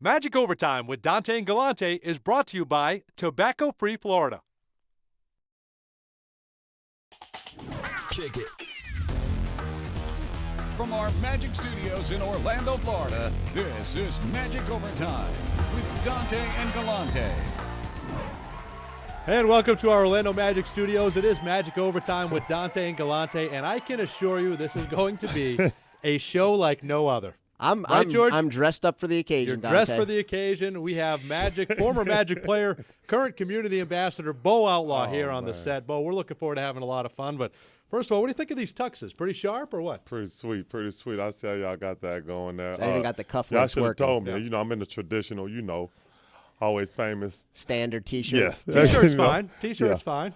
Magic Overtime with Dante Galante is brought to you by Tobacco Free Florida. Kick it. From our Magic Studios in Orlando, Florida, this is Magic Overtime with Dante and Galante. And welcome to our Orlando Magic Studios. It is Magic Overtime with Dante and Galante, and I can assure you this is going to be a show like no other. I'm dressed up for the occasion, You're Dante. dressed for the occasion. We have former Magic player, current community ambassador, Bo Outlaw here on the set. Bo, we're looking forward to having a lot of fun. But first of all, what do you think of these tuxes? Pretty sharp or what? Pretty sweet. I see how y'all got that going there. I even got the cufflinks y'all should have working. told me. Yeah. I'm in the traditional, always famous. Standard T-shirt. Yes. T-shirt's fine. T-shirt's fine.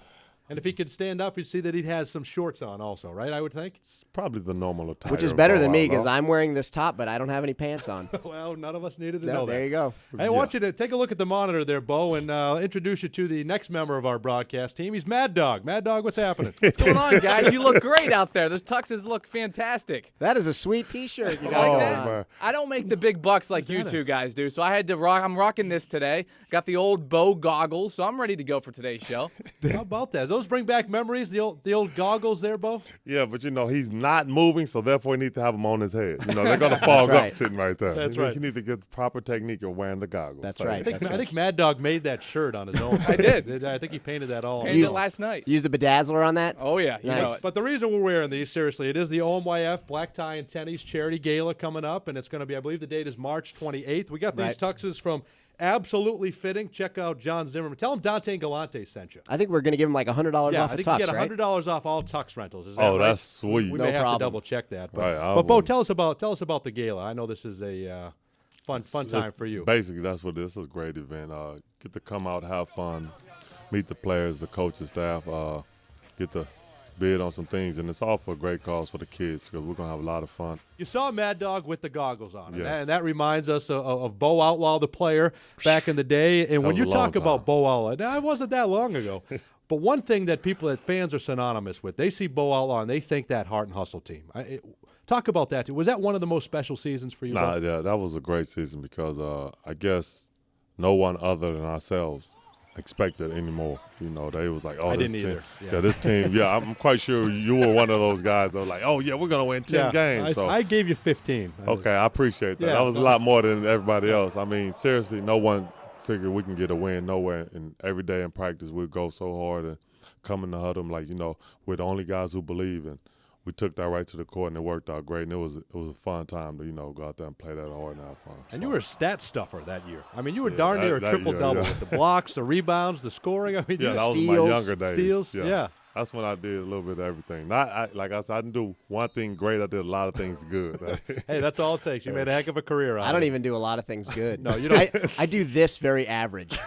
And if he could stand up, you'd see that he has some shorts on also, right, I would think? It's probably the normal attire. Which is better than me because I'm wearing this top, but I don't have any pants on. Well, none of us needed to know that. There you go. Hey, I want you to take a look at the monitor there, Bo, and introduce you to the next member of our broadcast team. He's Mad Dog. Mad Dog, what's happening? What's going on, guys? You look great out there. Those tuxes look fantastic. That is a sweet T-shirt you Like got that? on. man. I don't make the big bucks like you two guys do, so I had to rock. I'm rocking this today. Got the old Bo goggles, so I'm ready to go for today's show. How about that? Those bring back memories, the old goggles there, Bo? Yeah, but he's not moving, so therefore you need to have him on his head. They're going to fog right. up sitting right there. That's right. You need to get the proper technique of wearing the goggles. That's So, right. I think Mad Dog made that shirt on his own. I did. I think he painted that all. Painted it last night. Use the bedazzler on that? Oh, yeah. You know Nice. it. But the reason we're wearing these, seriously, it is the OMYF Black Tie and Tennies Charity Gala coming up, and it's going to be, I believe the date is March 28th. We got these Right. tuxes from Absolutely Fitting. Check out John Zimmerman. Tell him Dante and Galante sent you. I think we're going to give him like $100 Yeah, off I a think tux, you get right? $100 off all tux rentals. Is that Oh, right? that's sweet. We No may have to problem. double check that. But, Right, I but Bo, will. tell us about the gala. I know this is a fun time for you. Basically, that's what this is. A great event. Get to come out, have fun, meet the players, the coaches, staff, get to bid on some things, and it's all for a great cause for the kids because we're going to have a lot of fun. You saw Mad Dog with the goggles on, Yes. and that reminds us of Bo Outlaw, the player, back in the day. And when was you a long talk about time. Bo Outlaw, now, it wasn't that long ago. But one thing that fans are synonymous with, they see Bo Outlaw and they think that Heart and Hustle team. Talk about that, too. Was that one of the most special seasons for you? Nah, Bo? yeah, that was a great season because I guess no one other than ourselves expected anymore. They was like, oh, I this didn't team, either. Yeah, this team. Yeah, I'm quite sure you were one of those guys that were like, oh yeah, we're gonna win 10 games. I gave you 15. Okay, I appreciate that. Yeah, That was so- a lot more than everybody else. I mean, seriously, no one figured we can get a win nowhere. And every day in practice, we go so hard and come in the huddle, like, we're the only guys who believe. And we took that right to the court, and it worked out great. And it was a fun time to, go out there and play that hard and have fun. And you were a stat stuffer that year. I mean, you were Yeah, darn near a that triple-double year, yeah. with the blocks, the rebounds, the scoring. I mean, Yeah, you that was my Steals. younger days. Steals, yeah. That's when I did a little bit of everything. Like I said, I didn't do one thing great. I did a lot of things good. Hey, that's all it takes. You made a heck of a career out of I don't it. even do a lot of things good. No, you don't. I do this very average.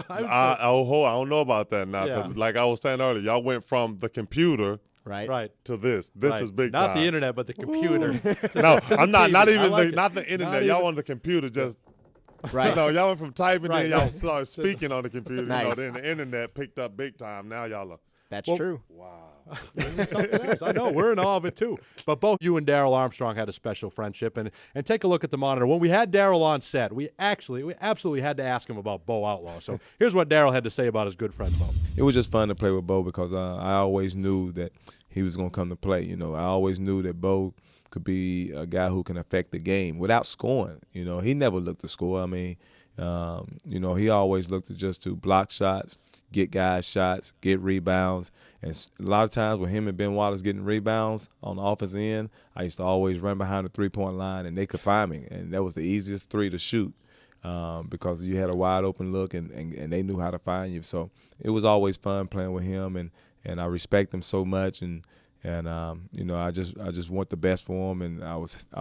I don't know about that now. 'Cause Yeah. like I was saying earlier, y'all went from the computer Right? Right. to this. This Right. is big Not time. the internet, but the computer. No, I'm not. Not TV. even I like it. not the internet. Not Y'all even- on the computer just. Right. Y'all went from typing, Right, then y'all right. started speaking on the computer. Nice. Then the internet picked up big time. Now y'all are. That's Well- true. Wow. This is something else. I know. We're in awe of it, too. But both you and Daryl Armstrong had a special friendship. And take a look at the monitor. When we had Daryl on set, we absolutely had to ask him about Bo Outlaw. So here's what Daryl had to say about his good friend, Bo. It was just fun to play with Bo because I always knew that he was going to come to play. I always knew that Bo could be a guy who can affect the game without scoring. He never looked to score. I mean, he always looked to block shots, get guys shots, get rebounds. And a lot of times with him and Ben Wallace getting rebounds on the offensive end, I used to always run behind the three-point line, and they could find me. And that was the easiest three to shoot because you had a wide-open look, and they knew how to find you. So it was always fun playing with him, and I respect him so much. And I just want the best for him. And I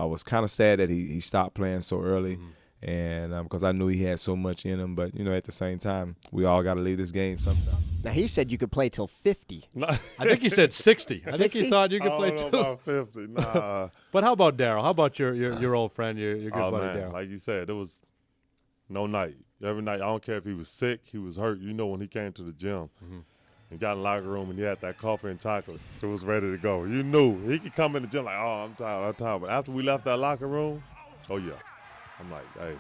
was kind of sad that he stopped playing so early. Mm-hmm. And because I knew he had so much in him. But, at the same time, we all got to leave this game sometime. Now, he said you could play till 50. I think he said 60. I think he 60? thought you could I play don't two. know about 50. Nah. But how about Daryl? How about your old friend, your good Oh, buddy man. Daryl? Like you said, it was no night. Every night, I don't care if he was sick, he was hurt. When he came to the gym and got in the locker room and he had that coffee and chocolate, it was ready to go. You knew. He could come in the gym like, oh, I'm tired. But after we left that locker room, oh, yeah. I'm like, hey,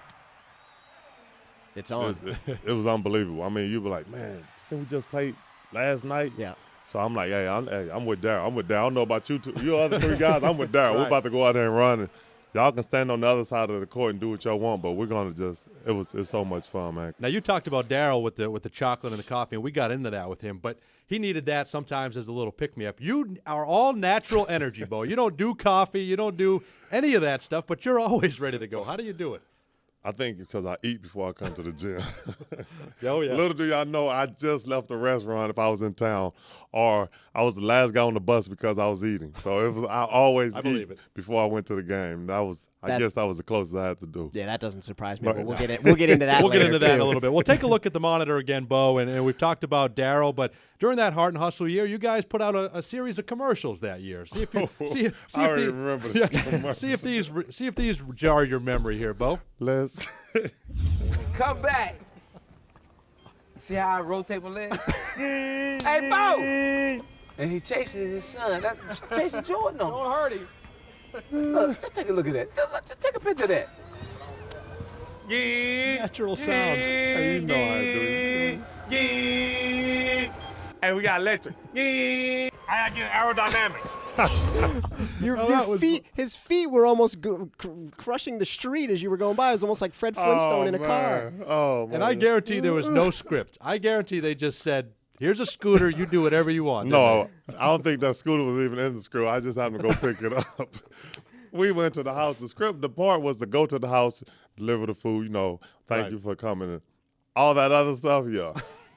It's on. It was unbelievable. I mean, you were like, man, didn't we just play last night? Yeah. So I'm like, hey, I'm with Daryl. I'm with Daryl. I don't know about you two. You other 3 guys, I'm with Daryl. We're about to go out there and run. And y'all can stand on the other side of the court and do what y'all want, but we're gonna it's so much fun, man. Now you talked about Daryl with the chocolate and the coffee, and we got into that with him, but he needed that sometimes as a little pick-me-up. You are all natural energy, Bo. You don't do coffee, you don't do any of that stuff, but you're always ready to go. How do you do it? I think because I eat before I come to the gym. Oh, yeah. Little do y'all know, I just left the restaurant if I was in town, or I was the last guy on the bus because I was eating. So I always eat before I went to the game. I guess that was the closest I had to do. Yeah, that doesn't surprise me. But we'll get into that. We'll later get into that in too. a little bit. We'll take a look at the monitor again, Bo, and we've talked about Daryl. But during that Heart and Hustle year, you guys put out a series of commercials that year. See if you I already remember this commercial. see if these jar your memory here, Bo. Let's Come back. See how I rotate my legs? Hey, Bo! And he's chasing his son. That's chasing Jordan. Don't hurt him. Look, just take a look at that. Just take a picture of that. Natural sounds. Hey, you know how I do it. Hey, we got electric. I gotta get aerodynamics. His feet were almost crushing the street as you were going by. It was almost like Fred Flintstone in a car. Oh, man. And I guarantee there was no script. I guarantee they just said, here's a scooter, you do whatever you want. No, I don't think that scooter was even in the screw. I just happened to go pick it up. We went to the house. The part was to go to the house, deliver the food, thank you for coming. And all that other stuff, yeah.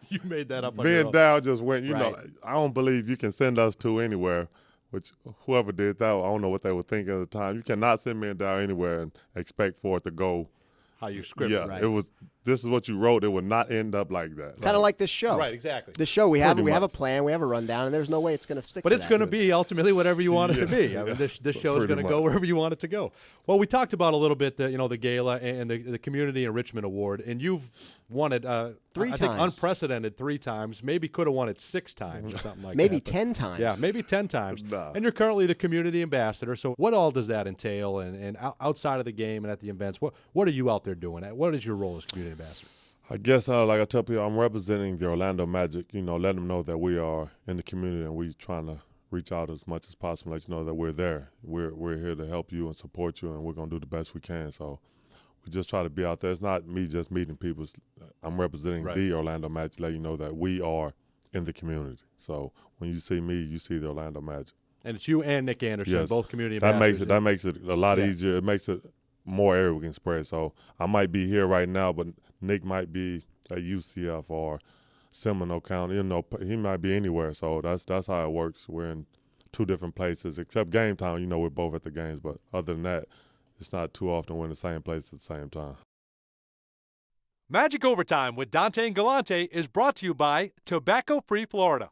You made that up on Me your and own. Dow just went, Right. I don't believe you can send us two anywhere, which whoever did that, I don't know what they were thinking at the time. You cannot send me and Dow anywhere and expect for it to go. How you script Yeah, it. Right. this is what you wrote. It would not end up like that. Kind of like this show. Right, exactly. The show we have Pretty a much. plan, we have a rundown, and there's no way it's going to stick. But to it's that. going to be ultimately whatever you want it to be. Yeah. I mean, this So show is pretty going to go much. wherever you want it to go. Well, we talked about a little bit the gala and the Community Enrichment Award, and you've won it Three I think times. unprecedented 3 times. Maybe could have won it 6 times or something like Maybe that. but- 10 times. Yeah, maybe 10 times. Nah. And you're currently the community ambassador. So what all does that entail? And outside of the game and at the events, what are you out there doing? What is your role as community ambassador? I guess, like I tell people, I'm representing the Orlando Magic, let them know that we are in the community and we're trying to reach out as much as possible, let you know that we're there. We're here to help you and support you, and we're going to do the best we can. So we just try to be out there. It's not me just meeting people. I'm representing the Orlando Magic, let you know that we are in the community. So when you see me, you see the Orlando Magic. And it's you and Nick Anderson, Yes. both community That ambassadors. makes it a lot easier. It makes it more area we can spread. So I might be here right now, but Nick might be at UCF or Seminole County. He might be anywhere. So that's how it works. We're in 2 different places, except game time. We're both at the games. But other than that, it's not too often we're in the same place at the same time. Magic Overtime with Dante Galante is brought to you by Tobacco Free Florida.